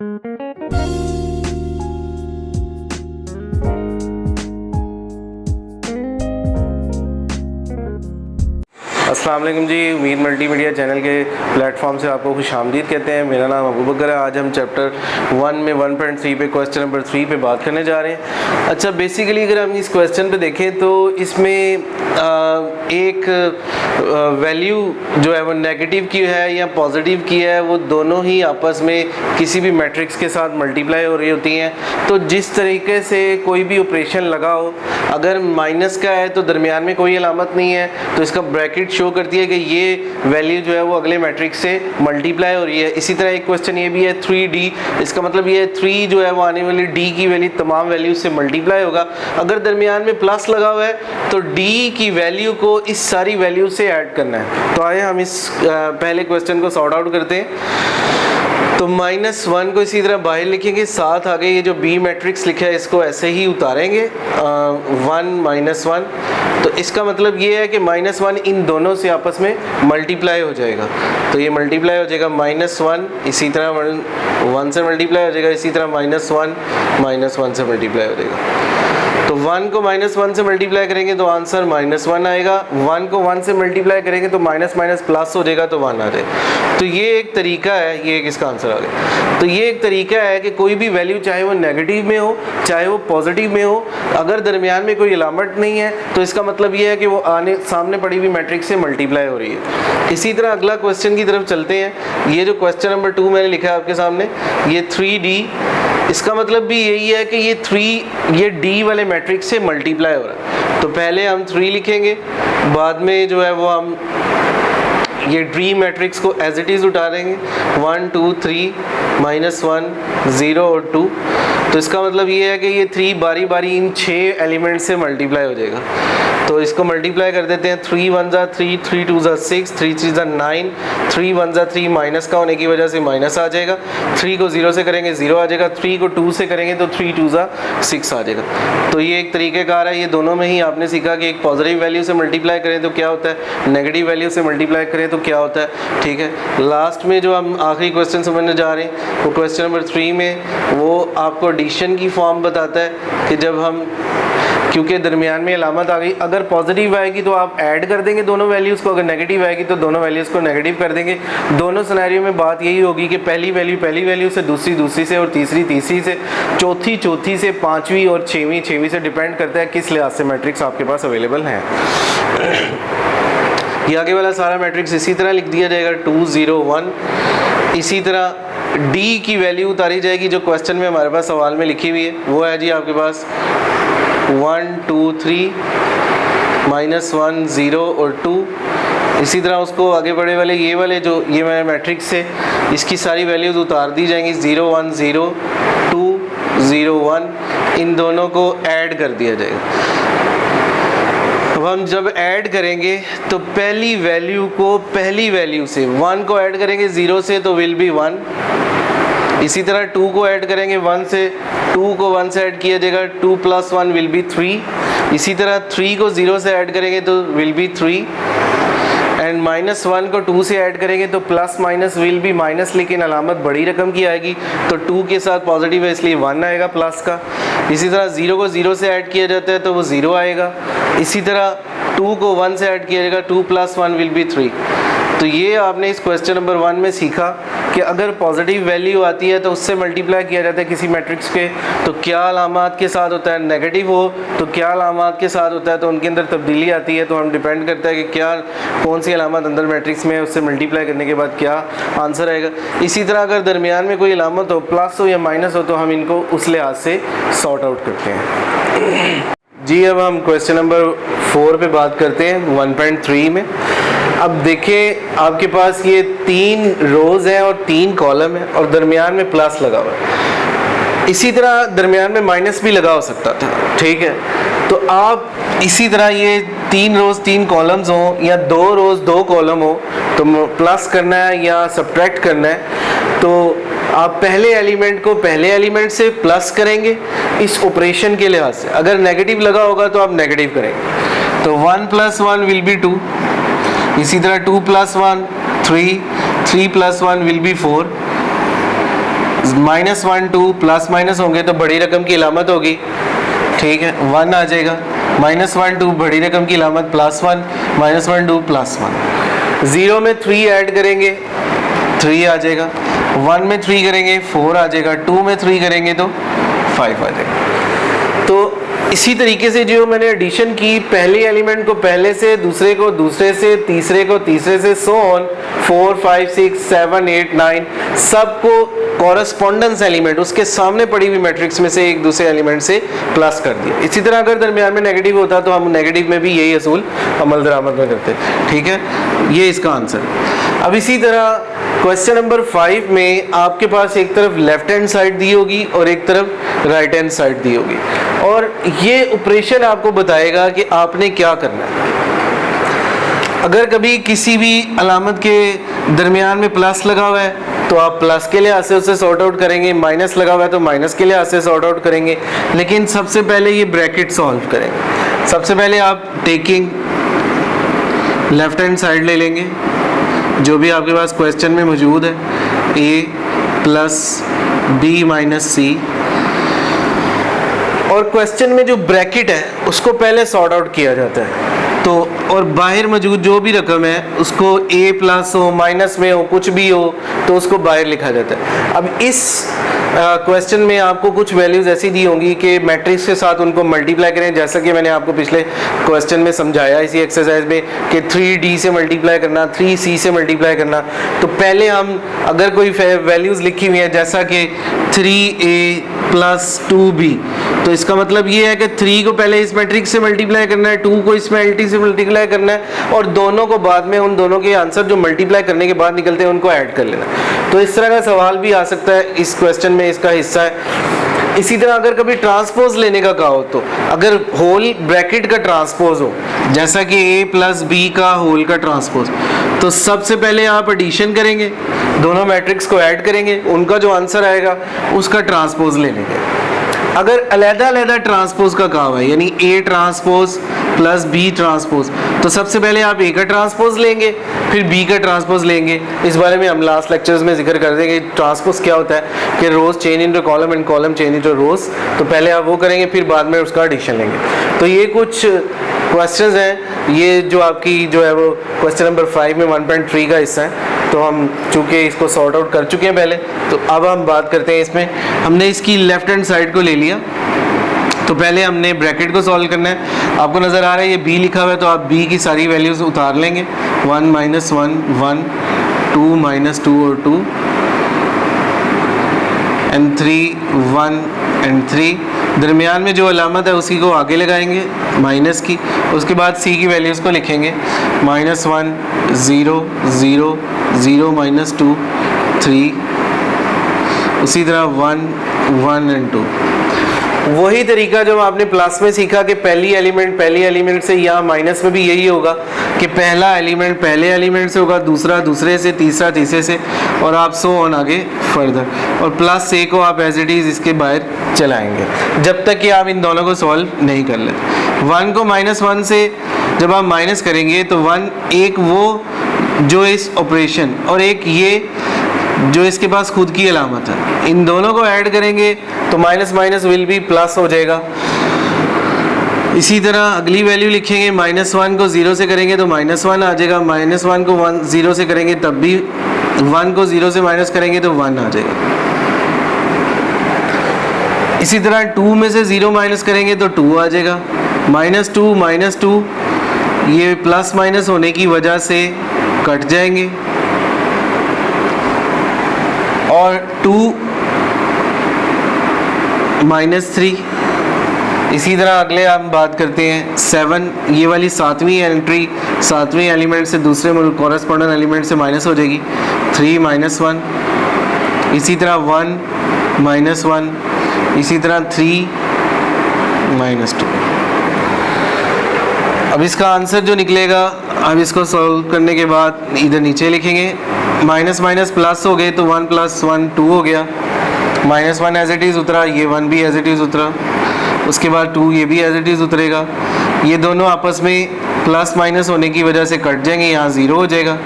अस्सलाम वालेकुम जी, उम्मीद मल्टीमीडिया चैनल के प्लेटफॉर्म से आपको खुशामदीद कहते हैं। मेरा नाम अबू बकर है। आज हम चैप्टर 1 में 1.3 पे क्वेश्चन नंबर 3 पे बात करने जा रहे हैं। अच्छा, बेसिकली अगर हम इस क्वेश्चन पे देखें तो इसमें एक वैल्यू जो है वो नेगेटिव की है या पॉजिटिव की है, वो दोनों ही आपस में किसी भी मैट्रिक्स के साथ मल्टीप्लाई हो रही होती हैं। तो जिस तरीके से कोई भी ऑपरेशन लगा हो, अगर माइनस का है तो दरमियान में कोई अलामत नहीं है तो इसका ब्रैकेट शो करती है कि ये वैल्यू जो है वो अगले मैट्रिक्स से मल्टीप्लाई हो रही है। इसी तरह एक क्वेश्चन ये भी है 3D, इसका मतलब ये 3 जो है वो आने वाली D की वैल्यू तमाम वैल्यू से मल्टीप्लाई होगा। अगर दरमियान में प्लस लगा हुआ है तो D की वैल्यू को इस सारी वैल्यू से ऐड करना है। तो आइए हम इस पहले क्वेश्चन को सॉर्ट आउट करते हैं। तो -1 को इसी तरह बाहर लिखेंगे, साथ आगे ये जो B मैट्रिक्स लिखा है इसको ऐसे ही उतारेंगे 1 -1। तो इसका मतलब ये है कि -1 इन दोनों से आपस में मल्टीप्लाई हो जाएगा। तो ये मल्टीप्लाई हो जाएगा -1, इसी तरह 1 से मल्टीप्लाई हो जाएगा, इसी तरह -1 से मल्टीप्लाई हो जाएगा। तो 1 को -1 से मल्टीप्लाई करेंगे तो आंसर -1 आएगा। 1 को 1 से मल्टीप्लाई करेंगे तो माइनस माइनस प्लस हो जाएगा तो 1 आ जाएगा। तो ये एक तरीका है, ये एक इसका आंसर आ गया। तो ये एक तरीका है कि कोई भी वैल्यू चाहे वो नेगेटिव में हो चाहे वो पॉजिटिव में हो, अगर दरमियान में कोई अलामत नहीं है तो इसका मतलब ये है कि वो आने सामने पड़ी हुई मैट्रिक्स से मल्टीप्लाई हो रही है। इसी तरह अगला क्वेश्चन की तरफ चलते हैं। ये जो क्वेश्चन नंबर 2 मैंने लिखा है आपके सामने, ये 3D, इसका मतलब भी यही है कि ये 3 ये D वाले मैट्रिक्स से मल्टीप्लाई हो रहा है। तो पहले हम 3 लिखेंगे, बाद में जो है वो हम ये D मैट्रिक्स को एज इट इज़ उठा देंगे 1 2 3 -1 0 और 2। तो इसका मतलब ये है कि ये 3 बारी बारी इन 6 एलिमेंट से मल्टीप्लाई हो जाएगा। तो इसको मल्टीप्लाई कर देते हैं। 3 1 ज़ा 3, 3 2 ज़ा 6, 3 3 ज़ा 9, 3 1 ज़ा 3, माइनस का होने की वजह से माइनस आ जाएगा। 3 को 0 से करेंगे 0 आ जाएगा, 3 को 2 से करेंगे तो 3 2 ज़ा 6 आ जाएगा। तो ये एक तरीक़ेकार है। ये दोनों में ही आपने सीखा कि एक पॉजिटिव वैल्यू से मल्टीप्लाई करें तो क्या होता है, नेगेटिव वैल्यू से मल्टीप्लाई करें तो क्या होता है। ठीक है, लास्ट में जो हम आखिरी क्वेश्चन समझने जा रहे हैं वो क्वेश्चन नंबर 3 में वो आपको एडिशन की फॉर्म बताता है कि जब हम, क्योंकि दरमियान में अलामत आ गई, अगर पॉजिटिव आएगी तो आप ऐड कर देंगे दोनों वैल्यूज़ को, अगर नेगेटिव आएगी तो दोनों वैल्यूज़ को नेगेटिव कर देंगे। दोनों सिनेरियो में बात यही होगी कि पहली वैल्यू से, दूसरी से, और तीसरी से, चौथी से, पाँचवीं और छवीं से डिपेंड करता है किस लिहाज से मैट्रिक्स आपके पास अवेलेबल हैं। ये आगे वाला सारा मैट्रिक्स इसी तरह लिख दिया जाएगा 2 0 1। इसी तरह D की वैल्यू उतारी जाएगी जो क्वेश्चन में हमारे पास सवाल में लिखी हुई है, वो है जी आपके पास 1 2 3 -1 0 और 2। इसी तरह उसको आगे बढ़े वाले ये वाले जो ये मेरा मैट्रिक्स है इसकी सारी वैल्यूज उतार दी जाएंगी 0 1 0 2 0 1, इन दोनों को ऐड कर दिया जाएगा। अब हम जब ऐड करेंगे तो पहली वैल्यू से 1 को ऐड करेंगे 0 से तो विल बी 1। इसी तरह 2 को ऐड करेंगे 1 से, 2 को 1 से ऐड किया जाएगा, 2 + 1 विल बी 3। इसी तरह 3 को 0 से ऐड करेंगे तो विल बी 3, एंड -1 को 2 से ऐड करेंगे तो plus minus will be minus, लेकिन अलामत बड़ी रकम की आएगी तो 2 के साथ पॉजिटिव है इसलिए 1 आएगा प्लस का। इसी तरह 0 को 0 से ऐड किया जाता है तो वो 0 आएगा। इसी तरह 2 को 1 से ऐड किया जाएगा, 2 + 1 विल बी 3। तो ये आपने इस क्वेश्चन नंबर 1 में सीखा कि अगर पॉजिटिव वैल्यू आती है तो उससे मल्टीप्लाई किया जाता है किसी मैट्रिक्स के, तो क्या अलामात के साथ होता है, नेगेटिव हो तो क्या अलामात के साथ होता है, तो उनके अंदर तब्दीली आती है। तो हम डिपेंड करता है कि क्या कौन सी अलामत अंदर मैट्रिक्स में है, उससे मल्टीप्लाई करने के बाद क्या आंसर आएगा। इसी तरह अगर दरमियान में कोई अलामत हो, प्लस हो या माइनस हो, तो हम इनको उस लिहाज से सॉर्ट आउट करते हैं जी। अब हम क्वेश्चन नंबर 4 पे बात करते हैं 1.3 में। अब देखें आपके पास ये 3 रोज़ हैं और 3 कॉलम है और दरमियान में प्लस लगा हुआ है। इसी तरह दरमियान में माइनस भी लगा हो सकता था, ठीक है। तो आप इसी तरह ये 3 रोज़ 3 कॉलम्स हों या 2 रोज़ 2 कॉलम हो तो प्लस करना है या सब्ट्रैक्ट करना है, तो आप पहले एलिमेंट को पहले एलिमेंट से प्लस करेंगे इस ऑपरेशन के लिहाज से। अगर नेगेटिव लगा होगा तो आप नेगेटिव करेंगे। तो 1 + 1 विल बी 2, इसी तरह 2 + 1 3, 3 + 1 विल बी 4, -1 2 प्लस माइनस होंगे तो बड़ी रकम की अलामत होगी, ठीक है, 1 आ जाएगा। -1 2 बड़ी रकम की अलामत +1, -1 2 +1। 0 में 3 ऐड करेंगे 3 आ जाएगा, 1 में 3 करेंगे 4 आ जाएगा, 2 में 3 करेंगे तो 5 आ जाएगा। तो इसी तरीके से जो मैंने एडिशन की, पहले एलिमेंट को पहले से, दूसरे को दूसरे से, तीसरे को तीसरे से, सो ऑन 4 5 6 7 8 9 सबको कॉरस्पॉन्डेंस एलिमेंट उसके सामने पड़ी हुई मैट्रिक्स में से एक दूसरे एलिमेंट से प्लस कर दिया। इसी तरह अगर दरमियान में नेगेटिव होता तो हम नेगेटिव में भी यही असूल अमल दरामद में करते, ठीक है, ये इसका आंसर। अब इसी तरह क्वेश्चन नंबर 5 में आपके पास एक तरफ लेफ्ट हैंड साइड दी होगी और एक तरफ राइट हैंड साइड दी होगी, और ये ऑपरेशन आपको बताएगा कि आपने क्या करना है। अगर कभी किसी भी अलामत के दरमियान में प्लस लगा हुआ है तो आप प्लस के लिहाज से उसे सॉर्ट आउट करेंगे, माइनस लगा हुआ है तो माइनस के लिहाज से सॉर्ट आउट करेंगे, लेकिन सबसे पहले ये ब्रैकेट सॉल्व करेंगे। सबसे पहले आप टेकिंग लेफ्ट हैंड साइड ले लेंगे, जो भी आपके पास क्वेश्चन में मौजूद है, a + b - c, और क्वेश्चन में जो ब्रैकेट है उसको पहले सॉर्ट आउट किया जाता है। तो और बाहर मौजूद जो भी रकम है उसको a प्लस हो, माइनस में हो, कुछ भी हो तो उसको बाहर लिखा जाता है। अब इस क्वेश्चन में आपको कुछ वैल्यूज ऐसी दी होंगी कि मैट्रिक्स के साथ उनको मल्टीप्लाई करें, जैसा कि मैंने आपको पिछले क्वेश्चन में समझाया इसी एक्सरसाइज में कि 3d से मल्टीप्लाई करना, 3c से मल्टीप्लाई करना। तो पहले हम अगर कोई वैल्यूज लिखी हुई है जैसा कि 3a + 2b, तो इसका मतलब ये है कि 3 को पहले इस मैट्रिक्स से मल्टीप्लाई करना है, 2 को इस मैट्रिक्स से मल्टीप्लाई करना है, और दोनों को बाद में उन दोनों के आंसर जो मल्टीप्लाई करने के बाद निकलते हैं उनको ऐड कर लेना। तो इस तरह का सवाल भी आ सकता है, इस क्वेश्चन में इसका हिस्सा है। इसी तरह अगर कभी ट्रांसपोज लेने का कहा हो, तो अगर होल ब्रैकेट का ट्रांसपोज हो, जैसा कि a + b का होल का ट्रांसपोज, तो सबसे पहले आप एडिशन करेंगे, दोनों मैट्रिक्स को ऐड करेंगे, उनका जो आंसर आएगा उसका ट्रांसपोज ले लेंगे। अगर अलग-अलग ट्रांसपोज का कहा हुआ है, यानी a ट्रांसपोज + b ट्रांसपोज, तो सबसे पहले आप a का ट्रांसपोज लेंगे, फिर b का ट्रांसपोज लेंगे। इस बारे में हम लास्ट लेक्चर्स में जिक्र कर देंगे ट्रांसपोज क्या होता है, कि rows change into column and column change into rows. तो पहले आप वो करेंगे, फिर बाद में उसका एडिशन लेंगे। तो ये कुछ क्वेश्चंस हैं, ये जो आपकी जो है वो क्वेश्चन नंबर 5 में 1.3 का हिस्सा है। तो हम चूँकि इसको सॉर्ट आउट कर चुके हैं पहले, तो अब हम बात करते हैं इसमें। हमने इसकी लेफ्ट हैंड साइड को ले लिया, तो पहले हमने ब्रैकेट को सॉल्व करना है। आपको नज़र आ रहा है ये b लिखा हुआ है, तो आप b की सारी वैल्यूज़ उतार लेंगे, 1 - 1 1, 2 - 2 और 2, एंड 3 1 एंड 3। दरमियान में जो अलामत है उसी को आगे लगाएंगे माइनस की, उसके बाद c की वैल्यूज़ को लिखेंगे, -1 0 0 0 -2 3, उसी तरह 1 1 एंड 2। वही तरीका जो आपने प्लस में सीखा कि पहली एलिमेंट से, यहाँ माइनस में भी यही होगा कि पहला एलिमेंट पहले एलिमेंट से होगा, दूसरा दूसरे से, तीसरा तीसरे से, और आप सो ऑन आगे फर्दर, और प्लस a को आप एज इट इज़ इसके बाहर चलाएंगे जब तक कि आप इन दोनों को सॉल्व नहीं कर लेते। 1 को -1 से जब आप माइनस करेंगे तो 1 एक वो जो इस ऑपरेशन और एक ये जो इसके पास खुद की अलामत है, इन दोनों को ऐड करेंगे तो minus minus will be plus हो जाएगा। इसी तरह अगली वैल्यू लिखेंगे, -1 को 0 से करेंगे तो -1 आ जाएगा, -1 को 0 से करेंगे तब भी, 1 को 0 से माइनस करेंगे तो 1 आ जाएगा। इसी तरह 2 में से 0 माइनस करेंगे तो 2 आ जाएगा, -2 ये प्लस माइनस होने की वजह से कट जाएंगे, और 2 -3। इसी तरह अगले हम बात करते हैं 7, ये वाली 7वीं एंट्री 7वें एलिमेंट से दूसरे कॉरेस्पॉन्डेंट एलिमेंट से माइनस हो जाएगी, 3 -1। इसी तरह 1 -1, इसी तरह 3 -2। अब इसका आंसर जो निकलेगा, अब इसको सॉल्व करने के बाद इधर नीचे लिखेंगे, माइनस माइनस प्लस हो गए तो 1 + 1 2 हो गया, -1 एज इट इज़ उतरा, ये 1 भी एज इट इज़ उतरा, उसके बाद 2 ये भी एज इट इज़ उतरेगा। ये दोनों आपस में प्लस माइनस होने की वजह से कट जाएंगे, यहाँ 0 हो जाएगा।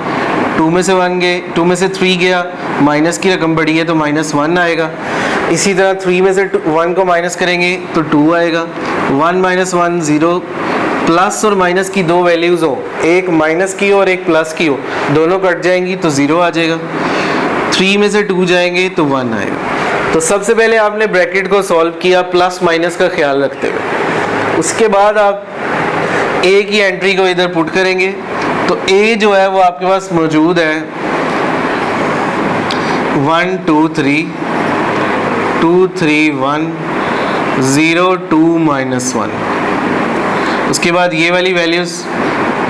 2 में से 1 गए, 2 में से 3 गया माइनस की रकम बड़ी है तो -1 आएगा। इसी तरह 3 में से 1 को माइनस करेंगे तो 2 आएगा। 1 - 1 0, प्लस और माइनस की दो वैल्यूज़ हो, एक माइनस की और एक प्लस की हो, दोनों कट जाएंगी तो 0 आ जाएगा। 3 में से 2 जाएंगे तो 1 आएगा। तो सबसे पहले आपने ब्रैकेट को सॉल्व किया प्लस माइनस का ख्याल रखते हुए। उसके बाद आप ए की एंट्री को इधर पुट करेंगे तो ए जो है वो आपके पास मौजूद है 1 2 3 2 3 1 0 2 -1। उसके बाद ये वाली वैल्यूज़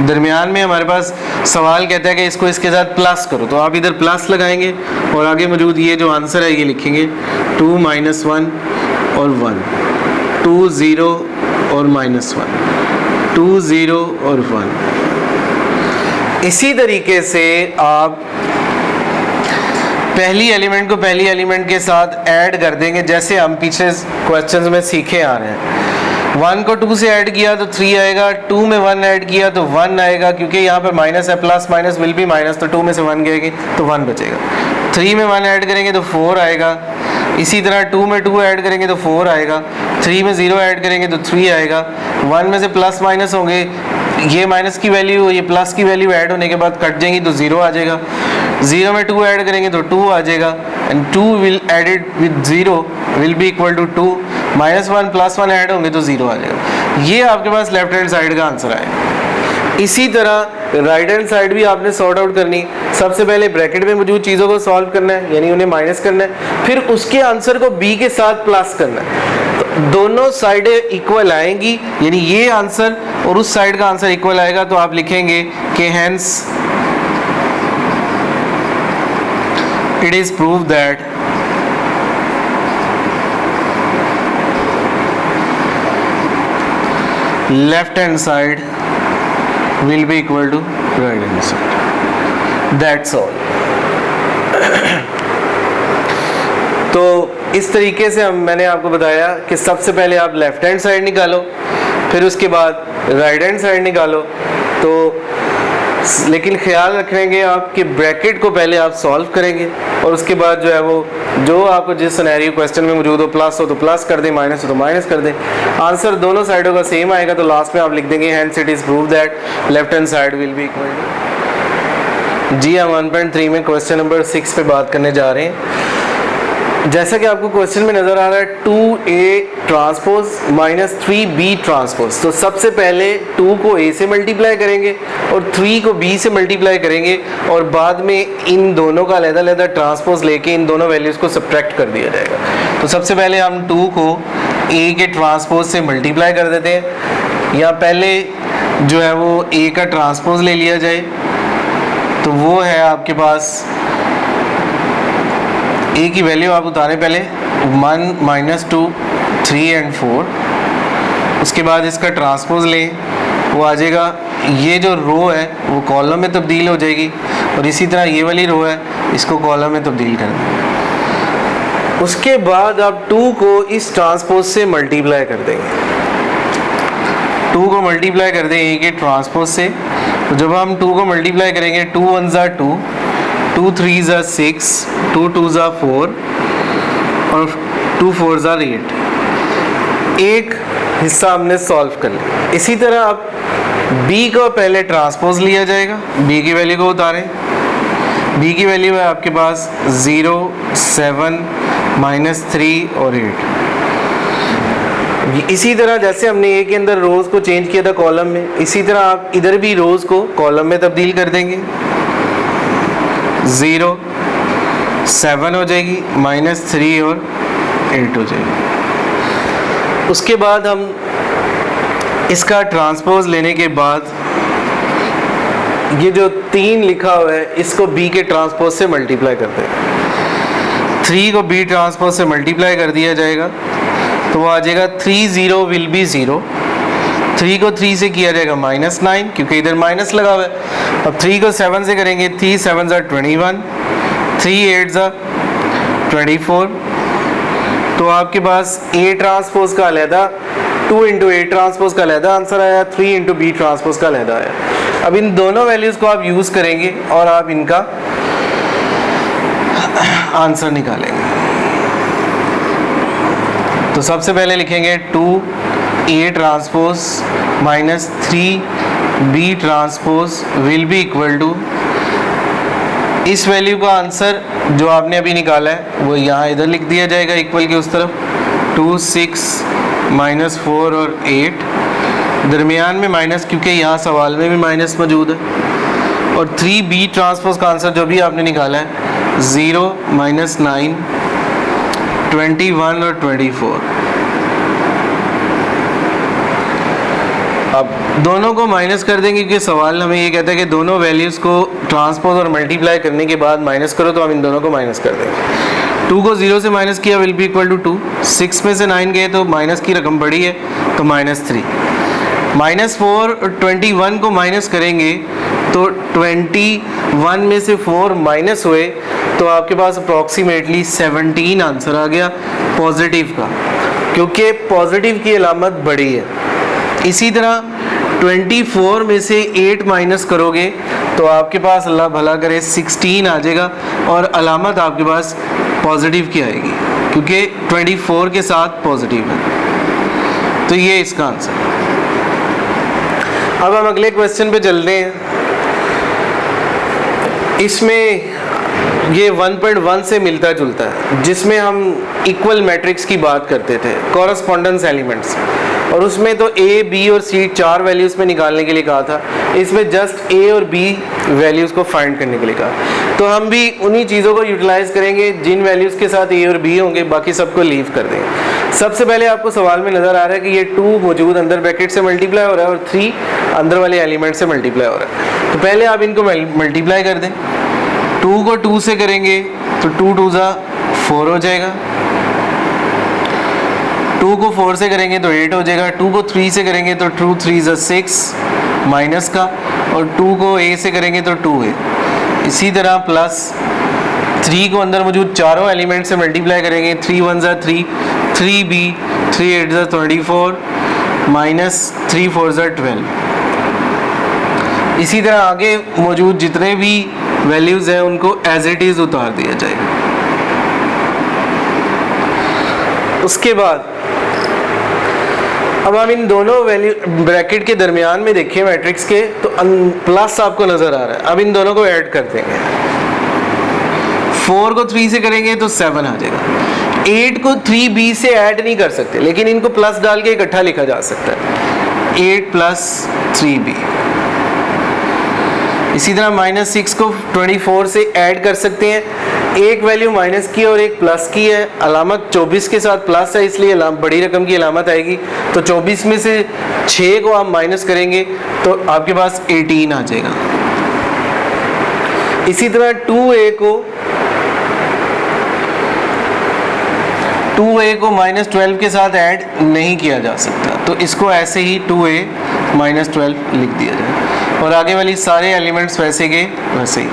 दरमियान में हमारे पास सवाल कहता है कि इसको इसके साथ प्लस करो, तो आप इधर प्लस लगाएंगे और आगे मौजूद ये जो आंसर है ये लिखेंगे 2 - 1 और 1, 2 0 और -1, 2 0 और 1। इसी तरीके से आप पहली एलिमेंट को पहली एलिमेंट के साथ ऐड कर देंगे, जैसे हम पीछे क्वेश्चंस में सीखे आ रहे हैं। 1 को 2 से ऐड किया तो 3 आएगा, 2 में 1 ऐड किया तो 1 आएगा, क्योंकि यहाँ पर माइनस है, plus minus will be minus, तो 2 में से 1 गएगी तो 1 बचेगा। 3 में 1 ऐड करेंगे तो 4 आएगा। इसी तरह 2 में 2 ऐड करेंगे तो 4 आएगा। 3 में 0 ऐड करेंगे तो 3 आएगा। 1 में से प्लस माइनस होंगे, ये माइनस की वैल्यू ये प्लस की वैल्यू ऐड होने के बाद कट जाएंगी तो 0 आ जाएगा। 0 में 2 ऐड करेंगे तो 2 आ जाएगा, and 2 will added with 0 will be equal to 2, -1 + 1 add होंगे तो 0 आ जाएगा। ये आपके पास लेफ्ट हैंड साइड का आंसर आएगा। इसी तरह राइट हैंड साइड भी आपने सॉर्ट आउट करनी। सबसे पहले ब्रैकेट में मौजूद चीज़ों को सॉल्व करना है, यानी उन्हें माइनस करना है, फिर उसके आंसर को बी के साथ प्लस करना है। तो दोनों साइडें इक्वल आएंगी, यानी ये आंसर और उस साइड का आंसर इक्वल आएगा, तो आप लिखेंगे कि hence it is proved that left hand side will be equal to right hand side. That's all. तो इस तरीके से मैंने आपको बताया कि सबसे पहले आप लेफ्ट हैंड साइड निकालो, फिर उसके बाद राइट हैंड साइड निकालो। तो लेकिन ख्याल रखेंगे आप कि ब्रैकेट को पहले आप सॉल्व करेंगे और उसके बाद जो है वो जो आपको जिस सिनेरियो क्वेश्चन में मौजूद हो, प्लस हो तो प्लस कर दें, माइनस हो तो माइनस कर दें। आंसर दोनों साइडों का सेम आएगा, तो लास्ट में आप लिख देंगे hence it is prove that left hand side will be equal. जी हम 1.3 में क्वेश्चन नंबर 6 पे बात करने जा रहे हैं। जैसा कि आपको क्वेश्चन में नजर आ रहा है 2a ट्रांसपोज -3b ट्रांसपोज। तो सबसे पहले 2 को a से मल्टीप्लाई करेंगे और 3 को b से मल्टीप्लाई करेंगे, और बाद में इन दोनों का अलग-अलग ट्रांसपोज लेके इन दोनों वैल्यूज को सब्ट्रैक्ट कर दिया जाएगा। तो सबसे पहले हम 2 को a के ट्रांसपोज से मल्टीप्लाई कर देते हैं, या पहले जो है वो a का ट्रांसपोज ले लिया जाए, तो वो है आपके पास a की वैल्यू आप उतारें पहले 1 - 2 3 एंड 4। उसके बाद इसका ट्रांसपोज लें, वो आ जाएगा, ये जो रो है वो कॉलम में तब्दील हो जाएगी, और इसी तरह ये वाली रो है इसको कॉलम में तब्दील कर देंगे। उसके बाद आप 2 को इस ट्रांसपोज से मल्टीप्लाई कर देंगे। 2 को मल्टीप्लाई कर दें a के ट्रांसपोज से, तो जब हम 2 को मल्टीप्लाई करेंगे 2 × 1 = 2, 2 × 3 = 6, 2 × 2 = 4 और 2 × 4 = 8। एक हिस्सा हमने सॉल्व कर लिया। इसी तरह अब b को पहले ट्रांसपोज लिया जाएगा, b की वैल्यू को उतारें। b की वैल्यू है आपके पास 0 7 -3 और 8। इसी तरह जैसे हमने a के अंदर रोज को चेंज किया था कॉलम में, इसी तरह आप इधर भी रोज को कॉलम में तब्दील कर देंगे। 0 7 हो जाएगी, -3 और 8 हो जाएगी। उसके बाद हम इसका ट्रांसपोज लेने के बाद ये जो 3 लिखा हुआ है इसको b के ट्रांसपोज से मल्टीप्लाई करते हैं। 3 को b ट्रांसपोज से मल्टीप्लाई कर दिया जाएगा, तो वो आ जाएगा 3 0 विल बी 0। 3 को 3 से किया जाएगा -9, क्योंकि इधर माइनस लगा हुआ है। अब 3 को 7 से करेंगे, 3 7 = 21, 3 8 = 24। तो आपके पास a ट्रांसपोज का अलहदा, 2 × a ट्रांसपोज का अलहदा आंसर आया, 3 × b ट्रांसपोज का अलहदा आया। अब इन दोनों वैल्यूज़ को आप यूज़ करेंगे और आप इनका आंसर निकालेंगे। तो सबसे पहले लिखेंगे 2A transpose minus 3B transpose will be equal to, इस वैल्यू का आंसर जो आपने अभी निकाला है वो यहाँ इधर लिख दिया जाएगा इक्वल के उस तरफ, 2 6 माइनस 4 और 8, दरमियान में माइनस क्योंकि यहाँ सवाल में भी माइनस मौजूद है, और 3B ट्रांसपोज का आंसर जो भी आपने निकाला है 0 माइनस 9 21 और 24। अब दोनों को माइनस कर देंगे क्योंकि सवाल हमें ये कहता है कि दोनों वैल्यूज़ को ट्रांसपोज और मल्टीप्लाई करने के बाद माइनस करो, तो हम इन दोनों को माइनस कर देंगे। 2 को 0 से माइनस किया विल बी इक्वल टू 2, 6 में से 9 गए तो माइनस की रकम बढ़ी है तो -3, -4 और 21 को माइनस करेंगे तो 21 में से 4 माइनस हुए तो आपके पास अप्रॉक्सीमेटली 17 आंसर आ गया पॉजिटिव का, क्योंकि पॉजिटिव की अलामत बड़ी है। इसी तरह 24 में से 8 माइनस करोगे तो आपके पास अल्लाह भला करे 16 आ जाएगा और अलामत आपके पास पॉजिटिव की आएगी क्योंकि 24 के साथ पॉजिटिव है। तो ये इसका आंसर। अब हम अगले क्वेश्चन पे चलते हैं। इसमें ये 1.1 से मिलता जुलता है, जिसमें हम इक्वल मैट्रिक्स की बात करते थे, कॉरस्पॉन्डेंस एलिमेंट्स, और उसमें तो A, B और C 4 वैल्यूज़ में निकालने के लिए कहा था, इसमें जस्ट A और B वैल्यूज़ को फाइंड करने के लिए कहा। तो हम भी उन्हीं चीज़ों को यूटिलाइज करेंगे जिन वैल्यूज़ के साथ A और B होंगे, बाकी सबको लीव कर देंगे। सबसे पहले आपको सवाल में नज़र आ रहा है कि ये 2 मौजूद अंदर ब्रैकेट से मल्टीप्लाई हो रहा है और 3 अंदर वाले एलिमेंट से मल्टीप्लाई हो रहा है। तो पहले आप इनको मल्टीप्लाई कर दें। 2 को 2 से करेंगे तो 2 2 ज़ा 4 हो जाएगा, 2 को 4 से करेंगे तो 8 हो जाएगा, 2 को 3 से करेंगे तो 2 3 ज़ा 6 माइनस का, और 2 को A से करेंगे तो 2 है। इसी तरह प्लस 3 को अंदर मौजूद चारों एलिमेंट से मल्टीप्लाई करेंगे, 3 1 ज़ा 3, 3B, 3 8 ज़ा 24 माइनस 3 4 ज़ा 12। इसी तरह आगे मौजूद जितने भी वैल्यूज़ हैं उनको एज इट इज़ उतार दिया जाएगा। उसके बाद अब हम इन दोनों वैल्यू ब्रैकेट के दरमियान में देखें मैट्रिक्स के तो प्लस आपको नज़र आ रहा है। अब इन दोनों को ऐड कर देंगे। 4 को 3 से करेंगे तो 7 आ जाएगा। 8 को 3B से ऐड नहीं कर सकते, लेकिन इनको प्लस डाल के इकट्ठा लिखा जा सकता है, 8 प्लस 3B। इसी तरह -6 को 24 से ऐड कर सकते हैं, एक वैल्यू माइनस की और एक प्लस की है, अलामत 24 के साथ प्लस है इसलिए बड़ी रकम की अलामत आएगी। तो 24 में से 6 को आप माइनस करेंगे तो आपके पास 18 आ जाएगा। इसी तरह 2A को -12 के साथ ऐड नहीं किया जा सकता, तो इसको ऐसे ही 2A -12 लिख दिया जाए और आगे वाली सारे एलिमेंट्स वैसे के वैसे ही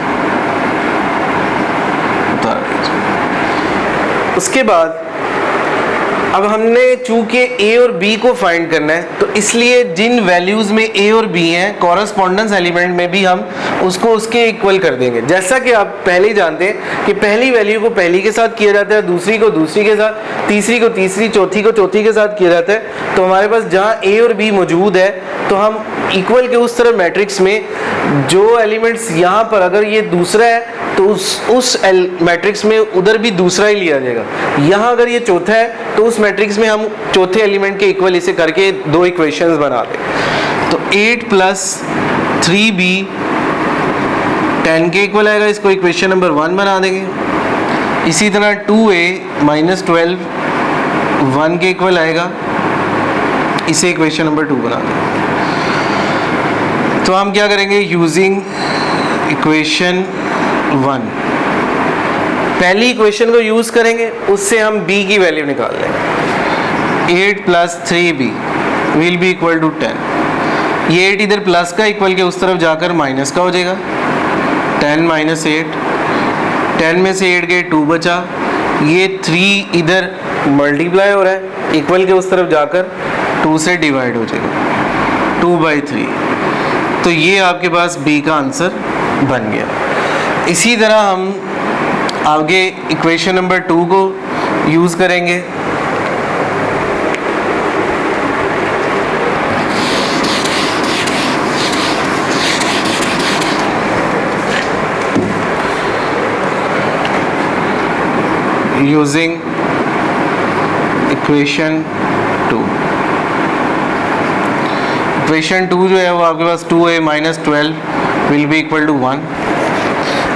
उतार दीजिए। उसके बाद अब हमने चूंकि A और B को फाइंड करना है तो इसलिए जिन वैल्यूज़ में A और B हैं कॉरस्पॉन्डेंस एलिमेंट में भी हम उसको उसके इक्वल कर देंगे। जैसा कि आप पहले ही जानते हैं कि पहली वैल्यू को पहली के साथ किया जाता है, दूसरी को दूसरी के साथ, तीसरी को तीसरी, चौथी को चौथी के साथ किया जाता है। तो हमारे पास जहाँ A और B मौजूद है तो हम इक्वल के उस तरह मैट्रिक्स में जो एलिमेंट्स यहाँ पर अगर ये दूसरा है तो उस मैट्रिक्स में उधर भी दूसरा ही लिया जाएगा। यहाँ अगर ये चौथा है तो उस मैट्रिक्स में हम चौथे एलिमेंट के इक्वल इसे करके 2 इक्वेशंस बना दें। तो 8 प्लस 3B 10 के इक्वल आएगा, इसको इक्वेशन नंबर 1 बना देंगे। इसी तरह 2A -12 1 के इक्वल आएगा, इसे इक्वेशन नंबर 2 बना देंगे। तो हम क्या करेंगे, यूजिंग इक्वेशन 1 पहली इक्वेशन को यूज करेंगे, उससे हम B की वैल्यू निकाल लेंगे। 8 plus 3B will be equal to 10। ये 8 इधर प्लस का इक्वल के उस तरफ जाकर माइनस का हो जाएगा। 10 माइनस 8, 10 में से 8 गए 2 बचा। ये 3 इधर मल्टीप्लाई हो रहा है, इक्वल के उस तरफ जाकर 2 से डिवाइड हो जाएगा, 2/3। तो ये आपके पास B का आंसर बन गया। इसी तरह हम आगे इक्वेशन नंबर 2 को यूज़ करेंगे। यूजिंग इक्वेशन 2, इक्वेशन 2 जो है वो आपके पास 2a minus 12 will be equal to 1।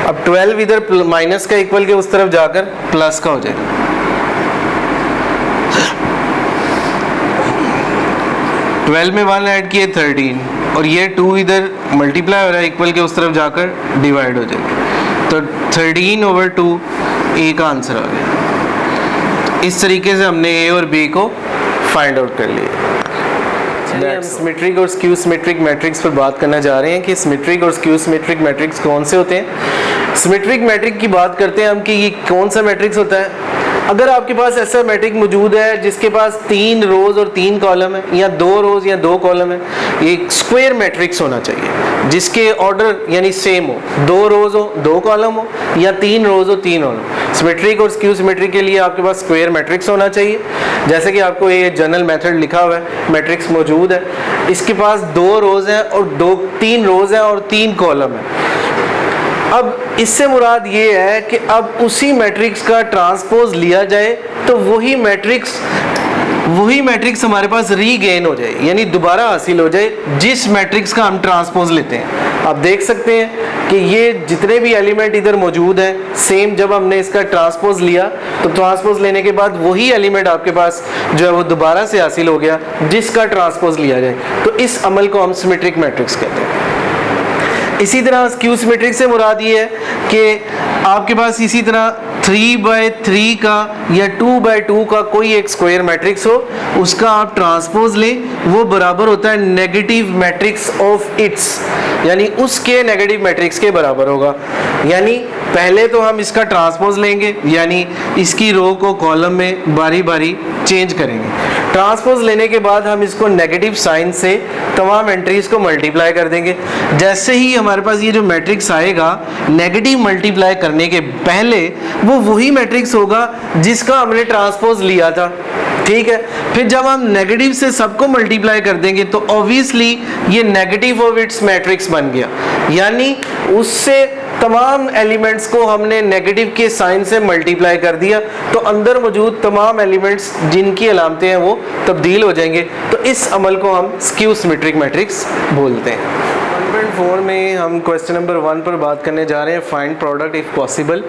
अब 12 इधर माइनस का इक्वल के उस तरफ जाकर प्लस का हो जाएगा। ट्वेल्व में 1 ऐड किए 13 और ये 2 इधर मल्टीप्लाई हो रहा है इक्वल के उस तरफ जाकर डिवाइड हो जाएगा। तो 13/2 ए का आंसर आ गया। इस तरीके से हमने ए और बी को फाइंड आउट कर लिया। हम सिमेट्रिक और स्क्यू सिमेट्रिक मैट्रिक्स पर बात करना जा रहे हैं कि सिमेट्रिक और स्क्यू सिमेट्रिक मैट्रिक्स कौन से होते हैं। सिमेट्रिक मैट्रिक की बात करते हैं हम कि ये कौन सा मैट्रिक्स होता है। अगर आपके पास ऐसा मैट्रिक मौजूद है जिसके पास 3 रोज और 3 कॉलम है या 2 रोज या 2 कॉलम है, ये एक स्क्वायर मैट्रिक्स होना चाहिए जिसके ऑर्डर यानी सेम हो, 2 रोज हो 2 कॉलम हो या 3 रोज हो 3 कॉलम। सिमेट्रिक और स्क्यू सिमेट्रिक के लिए आपके पास स्क्वायर मैट्रिक्स होना चाहिए। जैसे कि आपको ये जनरल मेथड लिखा हुआ है, मैट्रिक्स मौजूद है, इसके पास 2 रोज हैं और 3 रोज हैं और 3 कॉलम है। अब इससे मुराद ये है कि अब उसी मैट्रिक्स का ट्रांसपोज लिया जाए तो वही मैट्रिक्स हमारे पास रीगेन हो जाए, यानी दोबारा हासिल हो जाए जिस मैट्रिक्स का हम ट्रांसपोज लेते हैं। आप देख सकते हैं कि ये जितने भी एलिमेंट इधर मौजूद हैं सेम, जब हमने इसका ट्रांसपोज लिया तो ट्रांसपोज लेने के बाद वही एलिमेंट आपके पास जो है वो दोबारा से हासिल हो गया जिसका ट्रांसपोज लिया जाए। तो इस अमल को हम सिमेट्रिक मैट्रिक्स कहते हैं। इसी तरह स्क्यू सिमेट्रिक से मुराद ये है कि आपके पास इसी तरह 3/3 का या 2/2 का कोई एक स्क्वायर मैट्रिक्स हो, उसका आप ट्रांसपोज लें, वो बराबर होता है नेगेटिव मैट्रिक्स ऑफ इट्स, यानी उसके नेगेटिव मैट्रिक्स के बराबर होगा। यानी पहले तो हम इसका ट्रांसपोज लेंगे, यानी इसकी रो को कॉलम में बारी बारी चेंज करेंगे। ट्रांसपोज लेने के बाद हम इसको नेगेटिव साइन से तमाम एंट्रीज को मल्टीप्लाई कर देंगे। जैसे ही हमारे पास ये जो मैट्रिक्स आएगा, नेगेटिव मल्टीप्लाई करने के पहले वो वही मैट्रिक्स होगा जिसका हमने ट्रांसपोज लिया था, ठीक है। फिर जब हम नेगेटिव से सबको मल्टीप्लाई कर देंगे तो ऑब्वियसली ये नेगेटिव ऑफ इट्स मैट्रिक्स बन गया, यानी उससे तमाम एलिमेंट्स को हमने नेगेटिव के साइन से मल्टीप्लाई कर दिया तो अंदर मौजूद तमाम एलिमेंट्स जिनकी अलामतें हैं वो तब्दील हो जाएंगे। तो इस अमल को हम स्क्यू सिमेट्रिक मैट्रिक्स बोलते हैं। 1.4 में हम क्वेश्चन नंबर 1 पर बात करने जा रहे हैं, find product if possible.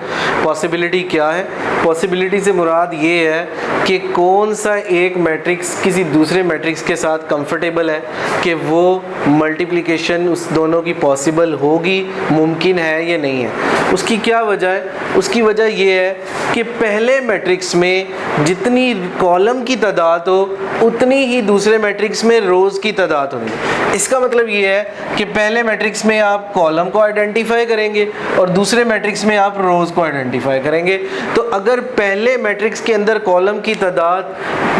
Possibility क्या है? पॉसिबिलिटी से मुराद ये है कि कौन सा एक मैट्रिक्स किसी दूसरे मैट्रिक्स के साथ कंफर्टेबल है कि वो मल्टीप्लिकेशन उस दोनों की पॉसिबल होगी, मुमकिन है या नहीं है। उसकी क्या वजह है? उसकी वजह ये है कि पहले मैट्रिक्स में जितनी कॉलम की तादाद हो उतनी ही दूसरे मैट्रिक्स में रोज़ की तादाद होगी। इसका मतलब ये है कि पहले मैट्रिक्स में आप कॉलम को आइडेंटिफाई करेंगे और दूसरे मैट्रिक्स में आप रोज़ को आइडेंटिफाई करेंगे। तो अगर पहले मैट्रिक्स के अंदर कॉलम की तादाद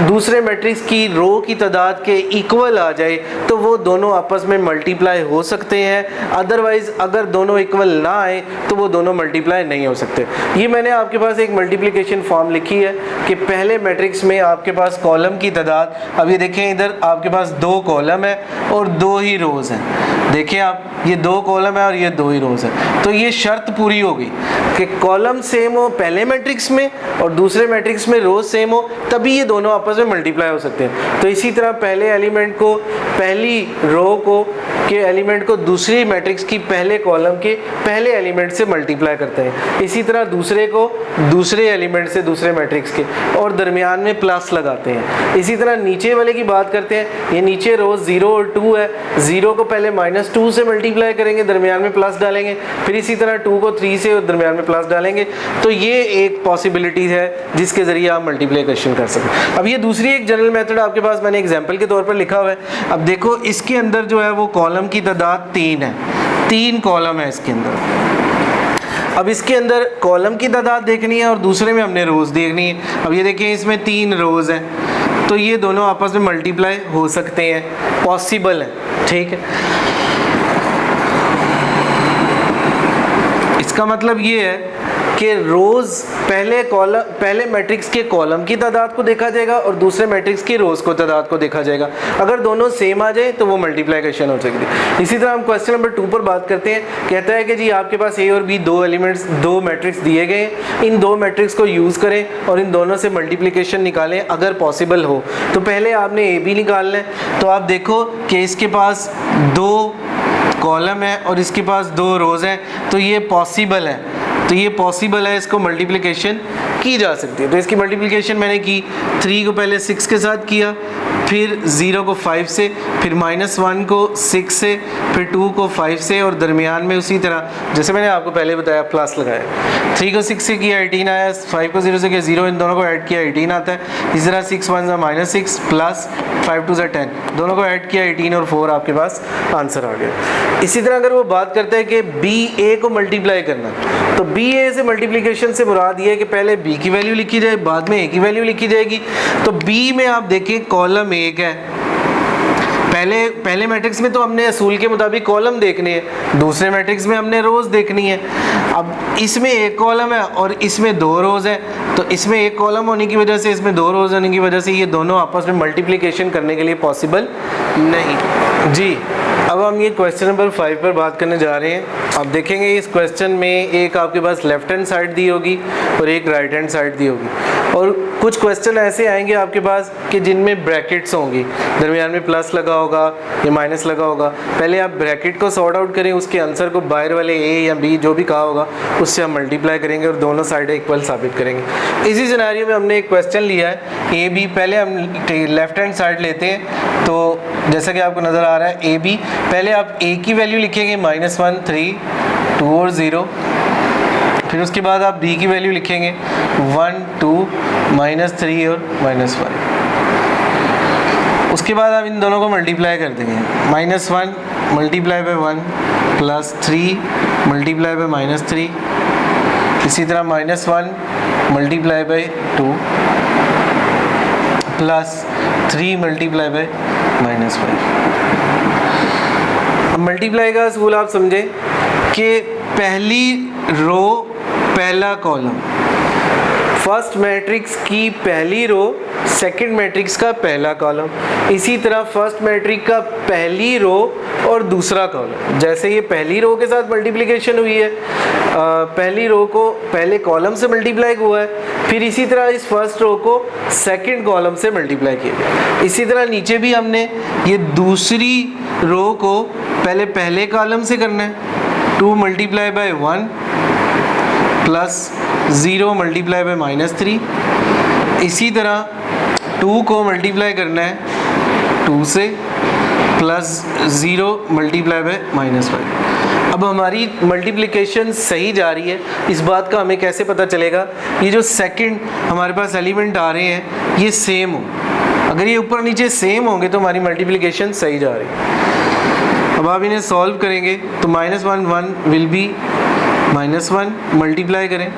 दूसरे मैट्रिक्स की रो की तादाद के इक्वल आ जाए तो वो दोनों आपस में मल्टीप्लाई हो सकते हैं। अदरवाइज अगर दोनों इक्वल ना आए तो वो दोनों मल्टीप्लाई नहीं हो सकते। ये मैंने आपके पास एक मल्टीप्लिकेशन फॉर्म लिखी है कि पहले मैट्रिक्स में आपके पास कॉलम की तादाद, अब ये देखें इधर आपके पास 2 कॉलम है और 2 ही रोज़ हैं। देखिए आप, ये 2 कॉलम है और ये 2 ही रोज़ है। तो ये शर्त पूरी होगी कि कॉलम सेम हो पहले मैट्रिक्स में और दूसरे मैट्रिक्स में रोज़ सेम हो, तभी ये दोनों आपस में मल्टीप्लाई हो सकते हैं। तो इसी तरह पहले एलिमेंट को, पहली रो को के एलिमेंट को दूसरी मैट्रिक्स की पहले कॉलम के पहले एलिमेंट से मल्टीप्लाई करते हैं। इसी तरह दूसरे को दूसरे एलिमेंट से दूसरे मैट्रिक्स के, और दरमियान में प्लस लगाते हैं। इसी तरह नीचे वाले की बात करते हैं, ये नीचे रोज 0 और 2 है, 0 को पहले -2 से मल्टीप्लाई करेंगे, दरमियान में प्लस डालेंगे, फिर इसी तरह 2 को 3 से और दरमियान में प्लस डालेंगे। तो ये एक पॉसिबिलिटी है जिसके ज़रिए आप मल्टीप्लिकेशन कर सकते। अब ये दूसरी एक जनरल मेथड आपके पास मैंने एग्जाम्पल के तौर पर लिखा हुआ है। अब देखो इसके अंदर जो है वो कॉलम की तादाद 3 है, 3 कॉलम है इसके अंदर। अब इसके अंदर कॉलम की तादाद देखनी है और दूसरे में हमने रोज़ देखनी है। अब ये देखिए इसमें 3 रोज़ हैं, तो ये दोनों आपस में मल्टीप्लाई हो सकते हैं, पॉसिबल है, ठीक है। इसका मतलब ये है कि रोज़ पहले मैट्रिक्स के कॉलम की तादाद को देखा जाएगा और दूसरे मैट्रिक्स की रोज़ को तादाद को देखा जाएगा। अगर दोनों सेम आ जाए तो वो मल्टीप्लिकेशन हो सकती है। इसी तरह हम क्वेश्चन नंबर 2 पर बात करते हैं। कहता है कि जी आपके पास ए और बी दो मैट्रिक्स दिए गए, इन दो मैट्रिक्स को यूज़ करें और इन दोनों से मल्टीप्लिकेशन निकालें अगर पॉसिबल हो। तो पहले आपने ए बी निकालना है। तो आप देखो कि इसके पास 2 कॉलम है और इसके पास 2 रोज़ हैं, तो ये पॉसिबल है। तो ये पॉसिबल है, इसको मल्टीप्लिकेशन की जा सकती है। तो इसकी मल्टीप्लिकेशन मैंने की, 3 को पहले 6 के साथ किया, फिर 0 को 5 से, फिर -1 को 6 से, फिर 2 को 5 से और दरमियान में उसी तरह जैसे मैंने आपको पहले बताया प्लस लगाया। 3 को 6 से किया 18 आया, 5 को 0 से किया 0, इन दोनों को ऐड किया 18 आता है। इस तरह 6 1 -6 प्लस 5 2 10, दोनों को ऐड किया 18 और 4 आपके पास आंसर आ गया। इसी तरह अगर वो बात करते हैं कि बी ए को मल्टीप्लाई करना, तो बी ए से मल्टीप्लिकेशन से मुराद ये है कि पहले बी की वैल्यू लिखी जाए, बाद में ए की वैल्यू लिखी जाएगी। तो बी में आप देखें कॉलम 1 है, पहले मैट्रिक्स में तो हमने असूल के मुताबिक कॉलम देखने हैं, दूसरे मैट्रिक्स में हमने रोज़ देखनी है। अब इसमें एक कॉलम है और इसमें 2 रोज़ है, तो इसमें एक कॉलम होने की वजह से, इसमें 2 रोज़ होने की वजह से ये दोनों आपस में मल्टीप्लिकेशन करने के लिए पॉसिबल नहीं। जी अब हम ये क्वेश्चन नंबर 5 पर बात करने जा रहे हैं। आप देखेंगे इस क्वेश्चन में एक आपके पास लेफ्ट हैंड साइड दी होगी और एक राइट हैंड साइड दी होगी, और कुछ क्वेश्चन ऐसे आएंगे आपके पास कि जिनमें ब्रैकेट्स होंगी, दरमियान में प्लस लगा होगा या माइनस लगा होगा। पहले आप ब्रैकेट को सॉर्ट आउट करें, उसके आंसर को बाहर वाले ए या बी जो भी कहा होगा उससे हम मल्टीप्लाई करेंगे और दोनों साइड इक्वल साबित करेंगे। इसी सिनेरियो में हमने एक क्वेश्चन लिया है ए बी। पहले हम लेफ्ट हैंड साइड लेते हैं, तो जैसा कि आपको नज़र आ रहा है ए बी, पहले आप ए की वैल्यू लिखेंगे -1 3 2 और 0, फिर उसके बाद आप बी की वैल्यू लिखेंगे 1 2 -3 और -5। उसके बाद आप इन दोनों को मल्टीप्लाई कर देंगे, -1 multiply by 1 plus 3 multiply by -3, इसी तरह -1 multiply by 2 plus 3 multiply by -5। Multiply का असूल आप समझें कि पहली रो पहला कॉलम, फर्स्ट मैट्रिक्स की पहली रो सेकंड मैट्रिक्स का पहला कॉलम, इसी तरह फर्स्ट मैट्रिक्स का पहली रो और दूसरा कॉलम। जैसे ये पहली रो के साथ मल्टीप्लिकेशन हुई है, पहली रो को पहले कॉलम से मल्टीप्लाई हुआ है, फिर इसी तरह इस फर्स्ट रो को सेकंड कॉलम से मल्टीप्लाई किया गया। इसी तरह नीचे भी हमने ये दूसरी रो को पहले कॉलम से करना है, 2 multiply by 1 plus 0 multiply by -3, इसी तरह 2 को मल्टीप्लाई करना है 2 से प्लस 0 मल्टीप्लाई बाय -5। अब हमारी मल्टीप्लिकेशन सही जा रही है, इस बात का हमें कैसे पता चलेगा? ये जो सेकंड हमारे पास एलिमेंट आ रहे हैं ये सेम हो, अगर ये ऊपर नीचे सेम होंगे तो हमारी मल्टीप्लिकेशन सही जा रही है। अब आप इन्हें सॉल्व करेंगे तो -1 1 विल बी -1 मल्टीप्लाई करें,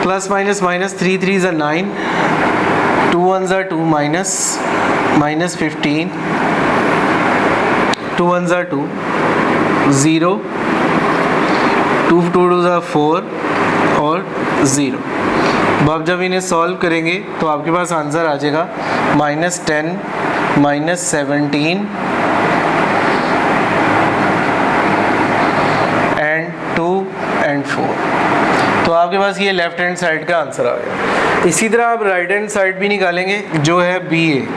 प्लस माइनस -3 3 ज़ा 9, 2 1 ज़ा 2 -15, 2 1 ज़ा 2 0, 2 2 ज़ा 4 और 0। अब आप जब इन्हें सॉल्व करेंगे तो आपके पास आंसर आ जाएगा -10 -17 एंड 2 एंड 4। तो आपके पास ये लेफ्ट हैंड साइड का आंसर आ गया। इसी तरह आप राइट हैंड साइड भी निकालेंगे जो है बी ए।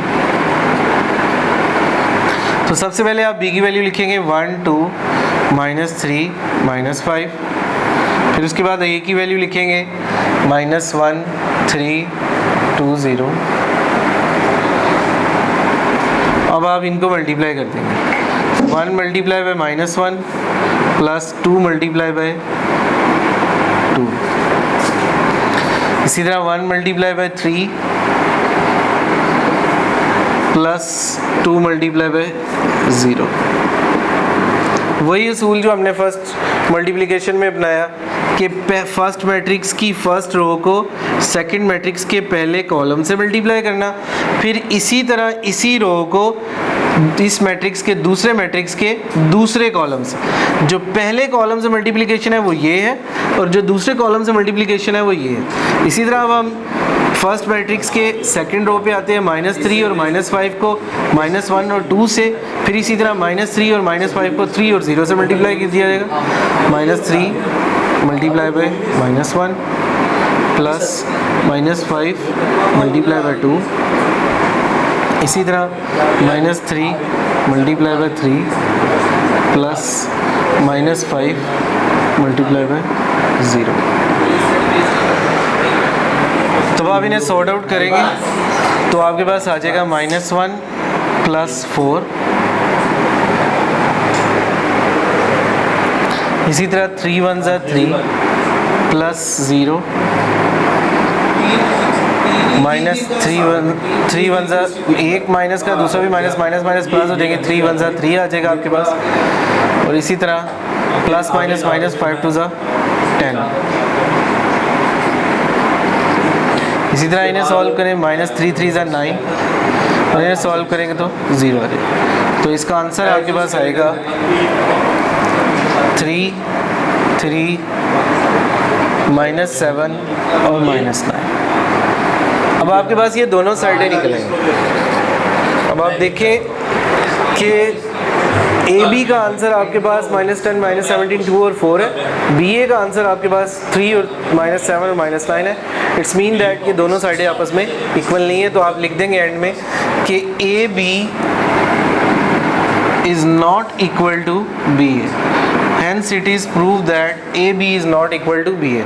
तो सबसे पहले आप बी की वैल्यू लिखेंगे 1 2 -3 -5, फिर उसके बाद ए की वैल्यू लिखेंगे -1 3 2 0। अब आप इनको मल्टीप्लाई कर देंगे, 1 multiply by -1 plus 2 multiply by 2, इसी तरह 1 multiply by 3 plus 2 multiply by 0। वही असूल जो हमने फर्स्ट मल्टीप्लिकेशन में अपनाया कि फर्स्ट मैट्रिक्स की फर्स्ट रो को सेकंड मैट्रिक्स के पहले कॉलम से मल्टीप्लाई करना, फिर इसी तरह इसी रो को इस मैट्रिक्स के दूसरे मैट्रिक्स के दूसरे कॉलम से, जो पहले कॉलम से मल्टीप्लिकेशन है वो ये है और जो दूसरे कॉलम से मल्टीप्लिकेशन है वो ये है। इसी तरह अब हम फर्स्ट मैट्रिक्स के सेकंड रो पे आते हैं, -3 और -5 को -1 और 2 से, फिर इसी तरह -3 और -5 को 3 और 0 से मल्टीप्लाई कर दिया जाएगा। -3 multiply by -1 plus -5 multiply by 2, इसी तरह -3 multiply by 3 plus -5 multiply by 0। तो आप इन्हें सॉर्ट आउट करेंगे तो आपके पास आ जाएगा -1 प्लस 4, इसी तरह 3 1 ज़ा 3 प्लस 0, -3 1 ज़ा एक माइनस का दूसरा भी माइनस माइनस माइनस प्लस हो जाएंगे, 3 1 ज़ा 3 आ जाएगा आपके पास, और इसी तरह प्लस माइनस माइनस 5 2 ज़ा 10। इसी तरह इन्हें सॉल्व करें, -3 3 ज़ा 9 और इन्हें सॉल्व करेंगे तो 0 आ जाएगा। तो इसका आंसर आपके पास आएगा 3 3 -7 और -9। अब आपके पास ये दोनों साइडें निकलेंगी। अब आप देखें कि ए बी का आंसर आपके पास -10 -17 2 और 4 है, बी ए का आंसर आपके पास 3 और -7 और -9 है। इट्स मीन दैट ये दोनों साइडें आपस में इक्वल नहीं है, तो आप लिख देंगे एंड में कि A B is not equal to B A, hence it is proved that AB is not equal to BA।